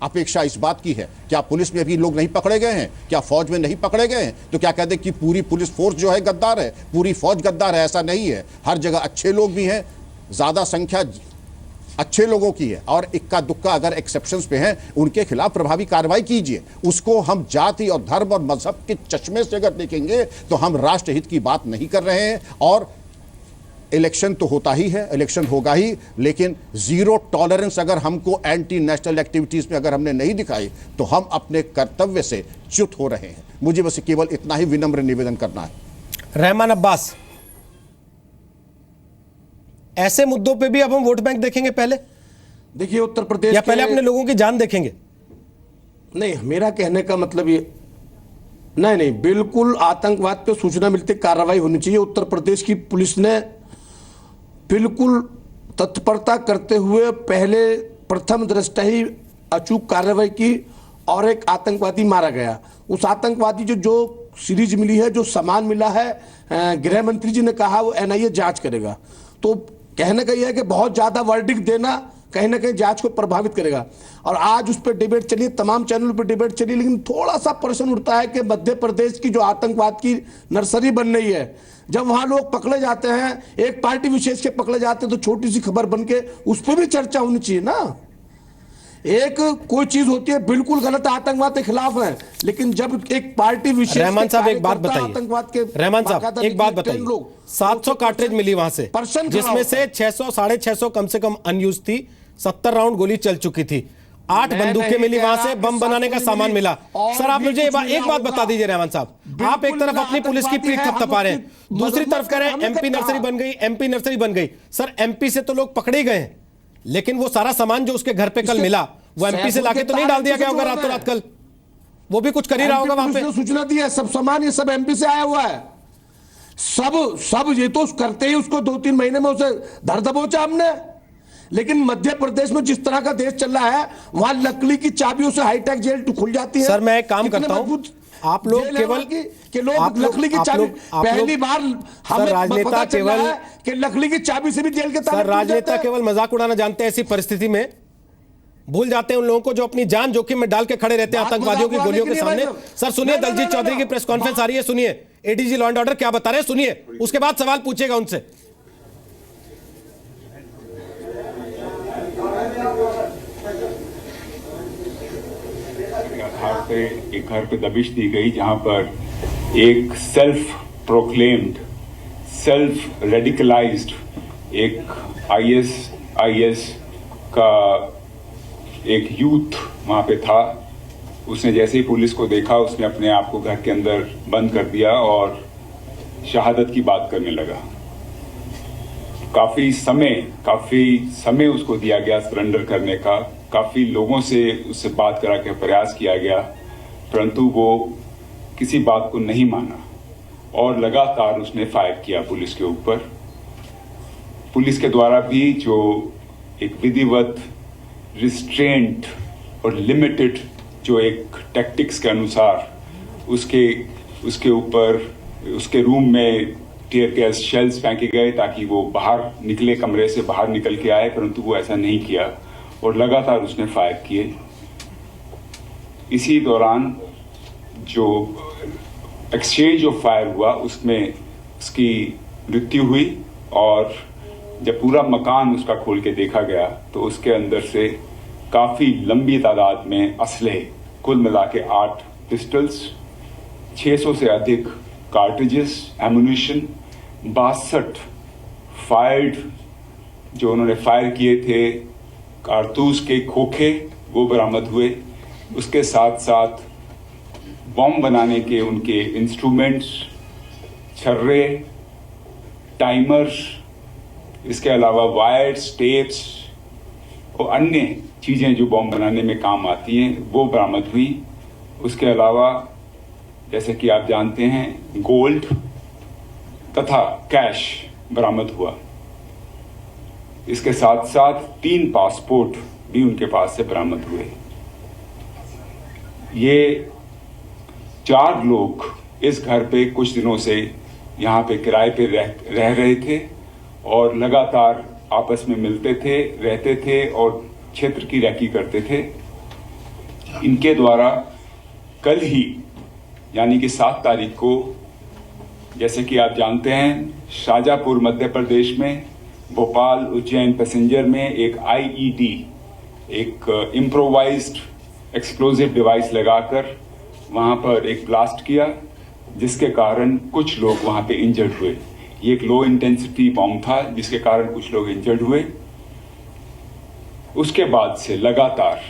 L: अपेक्षा इस बात की है, क्या पुलिस में अभी लोग नहीं पकड़े गए हैं? क्या फौज में नहीं पकड़े गए हैं? तो क्या कहते हैं कि पूरी पुलिस फोर्स जो है गद्दार है, पूरी फौज गद्दार है? ऐसा नहीं है। हर जगह अच्छे लोग भी हैं, ज्यादा संख्या अच्छे लोगों की है, और इक्का दुक्का अगर एक्सेप्शंस पे हैं, उनके खिलाफ प्रभावी कार्रवाई कीजिए। उसको हम जाति और धर्म और मजहब के चश्मे से अगर देखेंगे तो हम राष्ट्रहित की बात नहीं कर रहे हैं। और इलेक्शन तो होता ही है, इलेक्शन होगा ही, लेकिन जीरो टॉलरेंस अगर हमको एंटी नेशनल एक्टिविटीज में अगर हमने नहीं दिखाई तो हम अपने कर्तव्य से च्युत हो रहे हैं। मुझे बस केवल इतना ही विनम्र निवेदन करना है।
A: रहमान अब्बास, ऐसे मुद्दों पे भी अब हम वोट बैंक देखेंगे पहले?
J: देखिए, उत्तर प्रदेश
A: या पहले अपने लोगों की जान देखेंगे?
J: नहीं, मेरा कहने का मतलब ये नहीं, बिल्कुल आतंकवाद पे सूचना मिलती कार्रवाई होनी चाहिए। उत्तर प्रदेश की पुलिस ने बिल्कुल तत्परता करते हुए पहले प्रथम दृष्टया ही अचूक कार्रवाई की और एक आतंकवादी मारा गया। उस आतंकवादी जो सीरीज मिली है, जो सामान मिला है, गृह मंत्री जी ने कहा वो एनआईए जांच करेगा। तो कहने का यह है कि बहुत ज्यादा वर्डिक्ट देना कहीं ना कहीं जांच को प्रभावित करेगा। और आज उस पर डिबेट चली, तमाम चैनलों पर डिबेट चली, लेकिन थोड़ा सा प्रश्न उठता है कि मध्य प्रदेश की जो आतंकवाद की नर्सरी बन रही है, जब वहां लोग पकड़े जाते हैं, एक पार्टी विशेष के पकड़े जाते हैं, तो छोटी सी खबर बन के उस पर भी चर्चा होनी चाहिए ना। एक कोई चीज होती है बिल्कुल गलत, आतंकवाद के खिलाफ है, लेकिन जब एक पार्टी विशेष,
A: रहमान साहब एक बात बताइए,
J: आतंकवाद के,
A: रहमान साहब एक बात बताइए, 700 कार्ट्रिज मिली वहां से, जिसमें से 600 650 कम से कम अनयूज थी, 70 राउंड गोली चल चुकी थी, 8 बंदूकें मिली वहां से, बम बनाने का सामान मिला। सर आप मुझे एक बात बता दीजिए रहमान साहब, आप एक तरफ अपनी पुलिस की पीठ थपथपा रहे हैं, दूसरी तरफ कह रहे हैं एमपी नर्सरी बन गई, एमपी नर्सरी बन गई। सर एमपी से तो लोग पकड़े गए हैं, लेकिन वो सारा सामान जो उसके घर पे कल मिला वो एमपी से लाके तो नहीं डाल दिया गया होगा रातों रात कल? वो भी कुछ कर ही रहा होगा वहां पे।
J: सूचना दी है, सब सामान ये सब एमपी से आया हुआ है, सब ये तो करते ही उसको 2-3 महीने में उसे धर दबोचा हमने। लेकिन मध्य प्रदेश में जिस तरह का देश चल रहा है, वहां लकड़ी की चाबियों से हाईटेक जेल खुल जाती है।
A: सर मैं एक काम करता हूं, आप लोग केवल
J: लोग लकड़ी की चाबी, पहली बार हमें
A: राजनेता केवल
J: कि लकड़ी की चाबी से भी जेल के ताले।
A: सर राजनेता केवल मजाक उड़ाना जानते हैं, ऐसी परिस्थिति में भूल जाते हैं उन लोगों को जो अपनी जान जोखिम में डाल के खड़े रहते हैं आतंकवादियों की गोलियों के सामने। सर सुनिए, दलजीत चौधरी की प्रेस कॉन्फ्रेंस आ रही है, सुनिए एडीजी लॉ एंड ऑर्डर क्या बता रहे हैं, सुनिए, उसके बाद सवाल पूछेगा उनसे।
M: एक घर पे दबिश दी गई, जहां पर एक सेल्फ प्रोक्लेम्ड, सेल्फ रेडिकलाइज्ड एक आईएस का एक यूथ वहां पे था। उसने जैसे ही पुलिस को देखा, उसने अपने आप को घर के अंदर बंद कर दिया और शहादत की बात करने लगा। काफी समय उसको दिया गया सरेंडर करने का, काफी लोगों से उससे बात करा के प्रयास किया गया, परंतु वो किसी बात को नहीं माना और लगातार उसने फायर किया पुलिस के ऊपर। पुलिस के द्वारा भी जो एक विधिवत, रिस्ट्रेंट और लिमिटेड जो एक टैक्टिक्स के अनुसार उसके ऊपर उसके रूम में टीयर गैस शेल्स फेंके गए ताकि वो बाहर निकले, कमरे से बाहर निकल के आए, परंतु वो ऐसा नहीं किया और लगातार उसने फायर किए। इसी दौरान जो एक्सचेंज ऑफ फायर हुआ उसमें उसकी मृत्यु हुई और जब पूरा मकान उसका खोल के देखा गया तो उसके अंदर से काफ़ी लंबी तादाद में असलहे, कुल मिला के 8 पिस्टल्स, 600 से अधिक कार्ट्रिजेस, एमुनिशन, 62 फायर्ड जो उन्होंने फायर किए थे कारतूस के खोखे वो बरामद हुए। उसके साथ साथ बॉम्ब बनाने के उनके इंस्ट्रूमेंट्स, छर्रे, टाइमर्स, इसके अलावा वायर्स, टेप्स और अन्य चीज़ें जो बॉम्ब बनाने में काम आती हैं वो बरामद हुई। उसके अलावा जैसे कि आप जानते हैं गोल्ड तथा कैश बरामद हुआ। इसके साथ साथ 3 पासपोर्ट भी उनके पास से बरामद हुए। ये 4 लोग इस घर पे कुछ दिनों से यहाँ पे किराए पे रह रहे थे और लगातार आपस में मिलते थे, रहते थे और क्षेत्र की रैकी करते थे। इनके द्वारा कल ही यानी कि 7 तारीख को, जैसे कि आप जानते हैं, शाजापुर मध्य प्रदेश में भोपाल उज्जैन पैसेंजर में एक आईईडी, एक इम्प्रोवाइज्ड एक्सप्लोजिव डिवाइस लगाकर वहाँ पर एक ब्लास्ट किया, जिसके कारण कुछ लोग वहाँ पे इंजर्ड हुए। ये एक लो इंटेंसिटी बॉम्ब था जिसके कारण कुछ लोग इंजर्ड हुए। उसके बाद से लगातार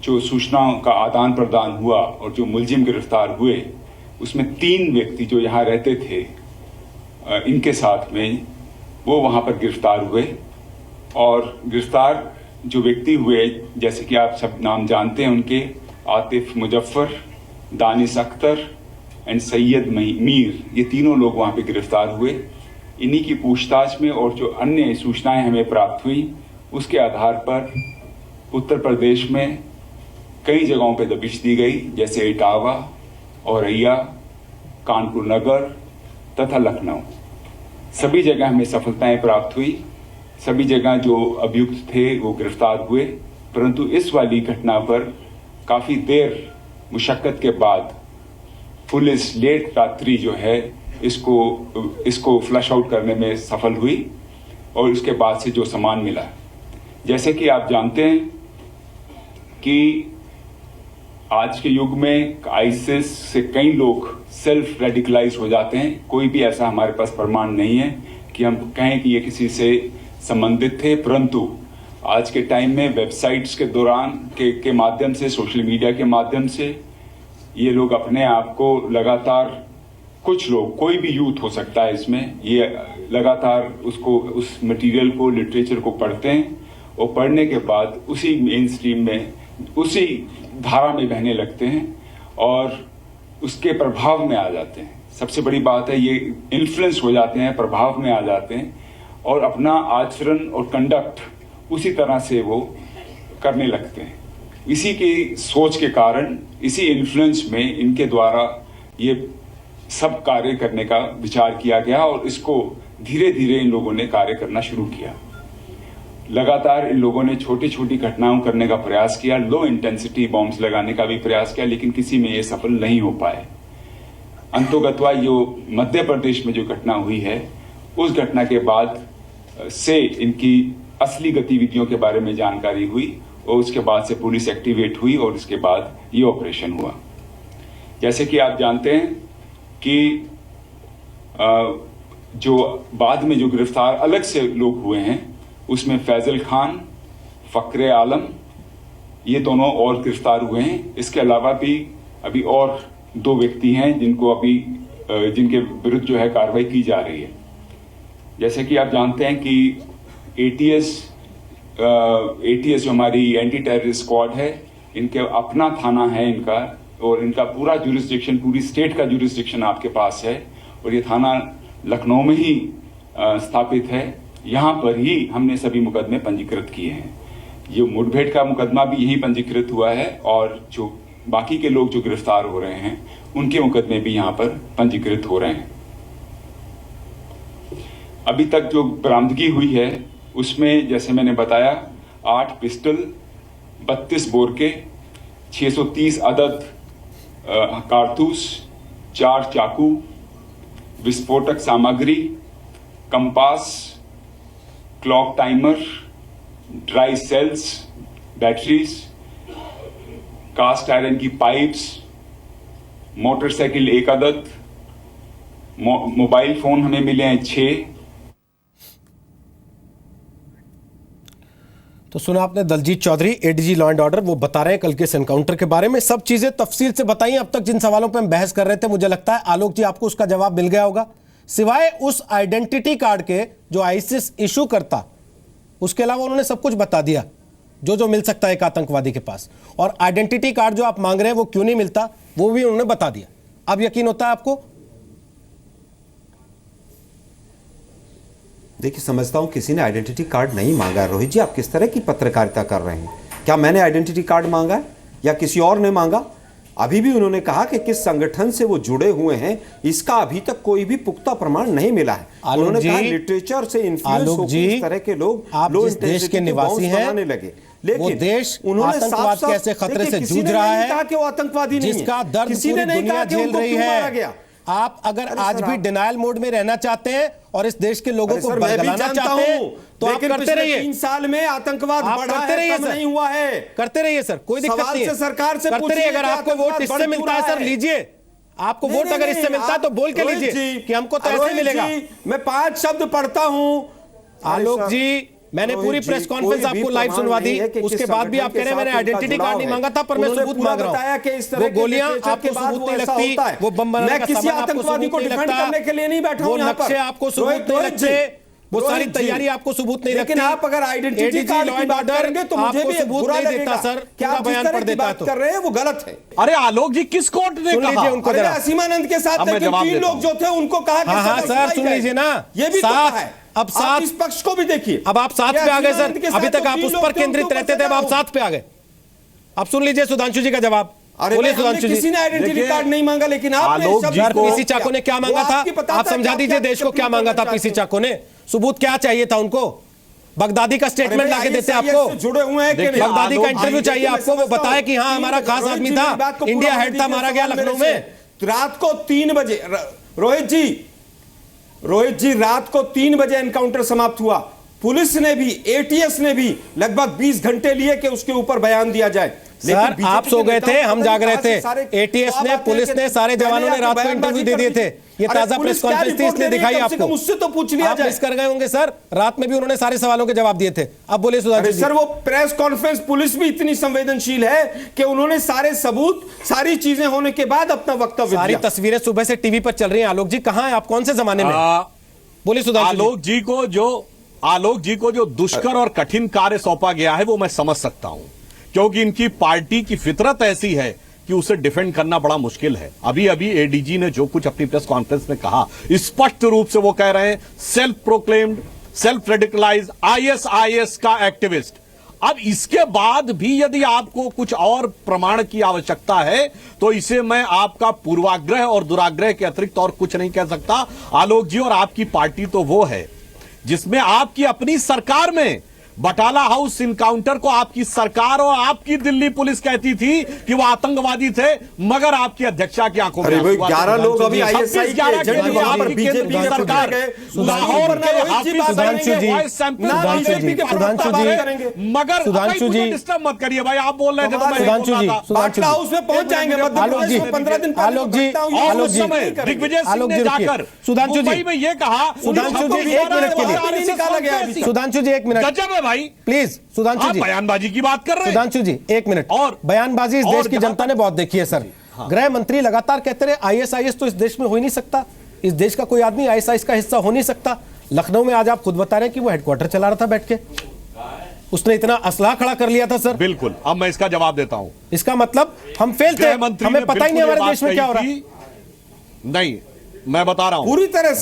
M: जो सूचनाओं का आदान प्रदान हुआ और जो मुलजिम गिरफ्तार हुए, उसमें 3 व्यक्ति जो यहाँ रहते थे इनके साथ में वो वहाँ पर गिरफ्तार हुए। और गिरफ्तार जो व्यक्ति हुए, जैसे कि आप सब नाम जानते हैं उनके, आतिफ मुजफ्फर, दानिश अख्तर एंड सैयद मीर, ये तीनों लोग वहाँ पे गिरफ्तार हुए। इन्हीं की पूछताछ में और जो अन्य सूचनाएं हमें प्राप्त हुई उसके आधार पर उत्तर प्रदेश में कई जगहों पे दबिश दी गई, जैसे इटावा, औरैया, कानपुर नगर तथा लखनऊ। सभी जगह हमें सफलताएं प्राप्त हुई। सभी जगह जो अभियुक्त थे वो गिरफ्तार हुए, परंतु इस वाली घटना पर काफ़ी देर मुशक्कत के बाद पुलिस लेट रात्रि जो है इसको फ्लश आउट करने में सफल हुई और उसके बाद से जो सामान मिला, जैसे कि आप जानते हैं कि आज के युग में आईसिस से कई लोग सेल्फ रेडिकलाइज हो जाते हैं। कोई भी ऐसा हमारे पास प्रमाण नहीं है कि हम कहें कि ये किसी से संबंधित थे, परंतु आज के टाइम में वेबसाइट्स के दौरान के माध्यम से, सोशल मीडिया के माध्यम से ये लोग अपने आप को लगातार, कुछ लोग, कोई भी यूथ हो सकता है इसमें, ये लगातार उस मटेरियल को, लिटरेचर को पढ़ते हैं और पढ़ने के बाद उसी मेन स्ट्रीम में, उसी धारा में बहने लगते हैं और उसके प्रभाव में आ जाते हैं। सबसे बड़ी बात है ये इन्फ्लुएंस हो जाते हैं, प्रभाव में आ जाते हैं और अपना आचरण और कंडक्ट उसी तरह से वो करने लगते हैं। इसी की सोच के कारण, इसी इन्फ्लुएंस में इनके द्वारा ये सब कार्य करने का विचार किया गया और इसको धीरे धीरे इन लोगों ने कार्य करना शुरू किया। लगातार इन लोगों ने छोटी छोटी घटनाओं करने का प्रयास किया, लो इंटेंसिटी बॉम्ब्स लगाने का भी प्रयास किया, लेकिन किसी में ये सफल नहीं हो पाए। अंतोगत्वा जो मध्य प्रदेश में जो घटना हुई है, उस घटना के बाद से इनकी असली गतिविधियों के बारे में जानकारी हुई और उसके बाद से पुलिस एक्टिवेट हुई और उसके बाद ये ऑपरेशन हुआ। जैसे कि आप जानते हैं कि जो बाद में जो गिरफ्तार अलग से लोग हुए हैं, उसमें फैजल खान, फकरे आलम, ये दोनों और गिरफ्तार हुए हैं। इसके अलावा भी अभी और 2 व्यक्ति हैं जिनके विरुद्ध जो है कार्रवाई की जा रही है। जैसे कि आप जानते हैं कि एटीएस जो हमारी एंटी टेररिस्ट स्क्वाड है, इनके अपना थाना है इनका और इनका पूरा जुरिस्डिक्शन, पूरी स्टेट का जुरिस्डिक्शन आपके पास है और ये थाना लखनऊ में ही स्थापित है। यहाँ पर ही हमने सभी मुकदमे पंजीकृत किए हैं। ये मुठभेड़ का मुकदमा भी यहीं पंजीकृत हुआ है और जो बाकी के लोग जो गिरफ्तार हो रहे हैं उनके मुकदमे भी यहाँ पर पंजीकृत हो रहे हैं। अभी तक जो बरामदगी हुई है उसमें जैसे मैंने बताया 8 पिस्टल, 32 बोर के, 630 अदद कारतूस, 4 चाकू, विस्फोटक सामग्री, compass, clock timer, dry cells, batteries, cast iron की पाइप्स, मोटरसाइकिल 1 अदद, मोबाइल फोन हमें मिले हैं 6,
A: तो सुना आपने Daljeet Chaudhary, ADG law and order, वो बता रहे हैं कल के इस एनकाउंटर के बारे में। सब चीजें तफसील से बताई। अब तक जिन सवालों पे हम बहस कर रहे थे, मुझे लगता है आलोक जी आपको उसका जवाब मिल गया होगा, सिवाय उस आइडेंटिटी कार्ड के जो आईसिस इशू करता, उसके अलावा उन्होंने सब कुछ बता दिया जो जो मिल सकता है एक आतंकवादी के पास। और आइडेंटिटी कार्ड जो आप मांग रहे हैं वो क्यों नहीं मिलता, वो भी उन्होंने बता दिया। अब यकीन होता है आपको?
K: देखिए, समझता हूं किसी ने आइडेंटिटी कार्ड नहीं मांगा है। रोहित जी, आप किस तरह की पत्रकारिता कर रहे हैं? क्या मैंने आइडेंटिटी कार्ड मांगा है या किसी और ने मांगा? अभी भी उन्होंने कहा कि किस संगठन से वो जुड़े हुए हैं, इसका अभी तक कोई भी पुख्ता प्रमाण नहीं मिला है। उन्होंने कहा लिटरेचर से इन्फ्लुएंस होकर इस तरह के लोग
A: जिस देश के निवासी हैं
K: लगे,
A: लेकिन वो देश आतंकवाद के ऐसे खतरे से जूझ रहा है
K: कहा कि वो आतंकवादी नहीं है,
A: जिसका दर्द
K: किसी ने
A: पूरी
K: नहीं कहा
A: दुनिया
K: कि
A: झेल
K: उनको
A: रही
K: क्यों मारा
A: है।
K: गया।
A: आप अगर आज भी डिनायल मोड में रहना चाहते हैं और इस देश के लोगों को बरगलाना चाहते हैं तो आप करते रहिए।
K: 3 साल में आतंकवाद बढ़ा
A: करते रहिए,
K: कम नहीं हुआ है।
A: करते रहिए सर, कोई दिक्कत नहीं है।
K: सरकार से
A: करते रहिए। अगर आपको वोट इससे मिलता है सर, लीजिए। आपको वोट अगर इससे मिलता है तो बोल के लीजिए कि हमको तो ऐसे मिलेगा।
K: मैं 5 शब्द पढ़ता हूं।
A: आलोक जी, मैंने पूरी प्रेस कॉन्फ्रेंस आपको लाइव सुनवा दी, उसके बाद भी आप कह रहे हैं मैंने आइडेंटिटी कार्ड नहीं मांगा था, पर मैं सबूत मांग रहा हूं। वो गोलियां आपको सबूत नहीं लगती, वो बम बनाने का सामान आपको सबूत नहीं लगता, वो नक्शे आपको सबूत नहीं लगते, वो सारी तैयारी आपको सबूत नहीं लगती।
K: लेकिन आप अगर आइडेंटिटी कार्ड की बात करेंगे तो मुझे भी
A: सबूत नहीं देता सर, क्या बयान पढ़ देता है तो
K: कर रहे हैं वो गलत है।
I: अरे आलोक जी, किस कोर्ट ने कहा?
A: उनको
K: असीमानंद के साथ 3 लोग जो थे उनको कहा कि
A: हाँ सर सुन लीजिए ना,
K: ये भी
A: साथ अब साथ
K: इस पक्ष को भी देखिए।
A: अब आप साथ पे आ गए सर, अभी तक आप उस पर केंद्रित रहते थे, अब आप साथ पे आ गए। अब सुन लीजिए सुधांशु जी का जवाब।
K: बोलिए सुधांशु जी। किसी ने आइडेंटिटी कार्ड नहीं मांगा, लेकिन
A: पीसी चाको ने क्या मांगा था? आप समझा दीजिए देश को क्या मांगा था पीसी चाको ने। सबूत क्या चाहिए था उनको? बगदादी का स्टेटमेंट लाके देते आपको,
K: जुड़े हुए हैं।
A: बगदादी का इंटरव्यू चाहिए आपको, वो बताए कि हाँ हमारा खास आदमी था, इंडिया हेड था, मारा गया लखनऊ में
K: रात को 3 बजे। रोहित जी रात को 3 बजे एनकाउंटर समाप्त हुआ। पुलिस ने भी, एटीएस ने भी लगभग 20 घंटे लिए कि उसके ऊपर बयान दिया जाए।
A: सर आप सो गए थे, हम जाग रहे थे। एटीएस ने, पुलिस ने, सारे जवानों ने रात को इंटरव्यू दे दिए थे। ये ताजा प्रेस कॉन्फ्रेंस थी, इसलिए दिखाई आपको।
K: मुझसे तो पूछ लिया जाए।
A: मिस कर गए होंगे सर, रात में भी उन्होंने सारे सवालों के जवाब दिए थे। अब बोलिए सुधांशु जी।
K: सर वो प्रेस कॉन्फ्रेंस, पुलिस भी इतनी संवेदनशील है कि उन्होंने सारे सबूत, सारी चीजें होने के बाद अपना वक्तव्य दिया।
A: सारी तस्वीरें सुबह से टीवी पर चल रही हैं। आलोक जी कहां है आप? कौन से जमाने में? बोलिए सुधांशु।
I: आलोक जी को जो दुष्कर और कठिन कार्य सौंपा गया है वो मैं समझ सकता हूं, क्योंकि इनकी पार्टी की फितरत ऐसी है कि उसे डिफेंड करना बड़ा मुश्किल है। अभी अभी एडीजी ने जो कुछ अपनी प्रेस कॉन्फ्रेंस में कहा, स्पष्ट रूप से वो कह रहे हैं self proclaimed, self radicalise ISIS का एक्टिविस्ट। अब इसके बाद भी यदि आपको कुछ और प्रमाण की आवश्यकता है तो इसे मैं आपका पूर्वाग्रह और दुराग्रह के अतिरिक्त और कुछ नहीं कह सकता आलोक जी। और आपकी पार्टी तो वो है जिसमें आपकी अपनी सरकार में बटाला हाउस इनकाउंटर को आपकी सरकार और आपकी दिल्ली पुलिस कहती थी कि वो आतंकवादी थे, मगर आपकी अध्यक्षा की आंखों में
K: 11 लोग अभी आईएसआई के एजेंट वहां पर बीजेपी की सरकार
I: लाहौर के हाफिज
A: सुधांशु जी,
I: मगर सुधांशु जी डिस्टर्ब मत करिए भाई, आप बोल रहे थे तो मैं
A: सुधांशु जी,
K: बटाला हाउस में पहुंच जाएंगे।
A: आलोक जी,
K: 15 दिन
A: आलोक जी,
I: आलोक जी, दिग्विजय सिंह ने जाकर
A: सुधांशु जी
I: में ये कहा,
A: सुधांशु जी 1 मिनट के लिए, सुधांशु जी 1 मिनट
I: गजब है भाई,
A: प्लीज सुधांशु जी,
I: बयानबाजी की बात कर रहे हैं।
A: सुधांशु जी 1 मिनट। और बयानबाजी इस देश की जनता ने बहुत देखी है सर। गृह मंत्री लगातार कहते रहे आईएसआईएस तो इस देश में हो ही नहीं सकता, इस देश का कोई आदमी आईएसआईएस का हिस्सा हो नहीं सकता। लखनऊ में आज आप खुद बता रहे हैं कि वो हेडक्वार्टर चला रहा था बैठ के, उसने इतना असलाह खड़ा कर लिया था सर।
I: बिल्कुल, अब मैं इसका जवाब देता हूं।
A: इसका मतलब हम फेल थे, हमें पता ही नहीं हमारे देश में क्या हो रहा है।
I: नहीं, मैं बता रहा हूं
K: पूरी तरह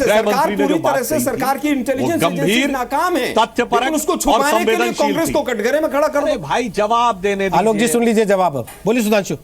K: से सरकार की इंटेलिजेंस एजेंसी नाकाम है,
I: तथ्यपरक
K: उसको छुपाने के लिए कांग्रेस को कटघरे में खड़ा कर दो।
I: भाई जवाब देने दीजिए।
A: आलोक जी सुन लीजिए जवाब। अब बोलिए सुधांशु।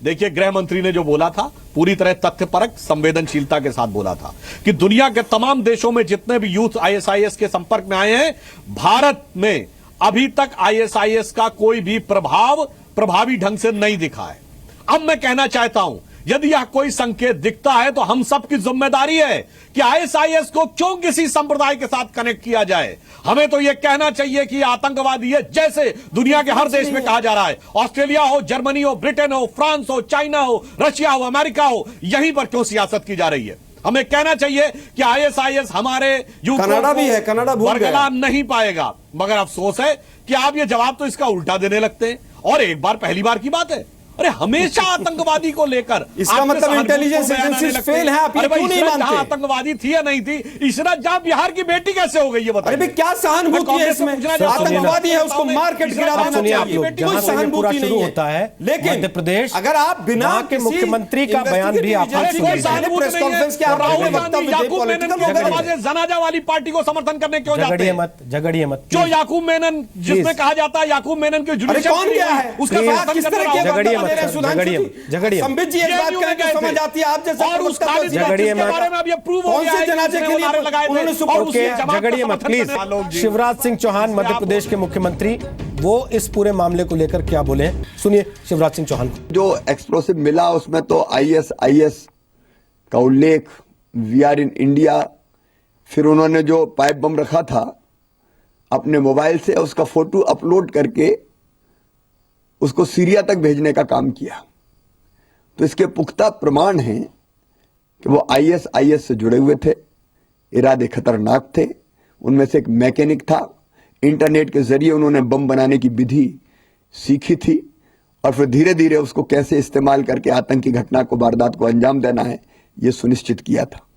I: देखिए, गृह मंत्री ने जो बोला था पूरी तरह तथ्यपरक संवेदनशीलता के साथ बोला था कि दुनिया के तमाम देशों में जितने भी यूथ आईएसआईएस के संपर्क में आए हैं, भारत में अभी तक आईएसआईएस का कोई भी प्रभाव प्रभावी ढंग से नहीं दिखा है। अब मैं कहना चाहता हूं, यदि यह कोई संकेत दिखता है तो हम सबकी जिम्मेदारी है कि आईएसआईएस को क्यों किसी संप्रदाय के साथ कनेक्ट किया जाए। हमें तो यह कहना चाहिए कि आतंकवादी है, जैसे दुनिया के हर देश में कहा जा रहा है। ऑस्ट्रेलिया हो, जर्मनी हो, ब्रिटेन हो, फ्रांस हो, चाइना हो, रशिया हो, अमेरिका हो, यहीं पर क्यों सियासत की जा रही है। हमें कहना चाहिए कि आईएसआईएस हमारे यूथ
K: कनाडा भी है, कनाडा भूल गए।
I: बरकरार नहीं पाएगा। मगर अफसोस है कि आप ये जवाब तो इसका उल्टा देने लगते हैं। और एक बार, पहली बार की बात है, अरे हमेशा आतंकवादी को लेकर
K: इसका मतलब इंटेलिजेंस एजेंसीज फेल है। आप ये क्यों नहीं मानते?
I: आतंकवादी थी या नहीं थी? इशरत जहां बिहार की बेटी कैसे हो गई ये बताइए।
K: अरे भाई क्या सहानुभूति है इसमें? आतंकवादी है, उसको मार्केट गिरा देना चाहिए।
A: जहां से पूरा शुरू होता है,
K: लेकिन
A: मध्य प्रदेश,
K: अगर आप बिना
A: के मुख्यमंत्री का बयान भी आप
I: प्रेस कॉन्फ्रेंस के जनाजा वाली पार्टी को समर्थन करने क्यों जाते हैं?
A: झगड़िए मत।
I: जो याकूब मेनन, जिसमें कहा जाता है याकूब मेनन के जुडिशियल
K: कौन क्या है उसका साथ किस तरह किया?
A: झगड़िए
K: संबित जी एक बात करें तो समझ आती है। आप जैसे
I: और उस झगड़िए के बारे में अब ये प्रूव हो गया है कि
K: जनाजे के लिए
I: उन्होंने
A: झगड़िए मत प्लीज। शिवराज सिंह चौहान मध्य प्रदेश के मुख्यमंत्री, वो इस पूरे मामले को लेकर क्या बोले, सुनिए शिवराज सिंह चौहान को।
D: जो एक्सप्लोसिव मिला उसमें तो ISIS का उल्लेख, वी आर इन इंडिया, फिर उन्होंने जो पाइप बम रखा था अपने मोबाइल से उसका फोटो अपलोड करके उसको सीरिया तक भेजने का काम किया। तो इसके पुख्ता प्रमाण हैं कि वो ISIS से जुड़े हुए थे, इरादे खतरनाक थे। उनमें से एक मैकेनिक था, इंटरनेट के जरिए उन्होंने बम बनाने की विधि सीखी थी और फिर धीरे धीरे उसको कैसे इस्तेमाल करके आतंकी घटना को, वारदात को अंजाम देना है, ये सुनिश्चित किया था।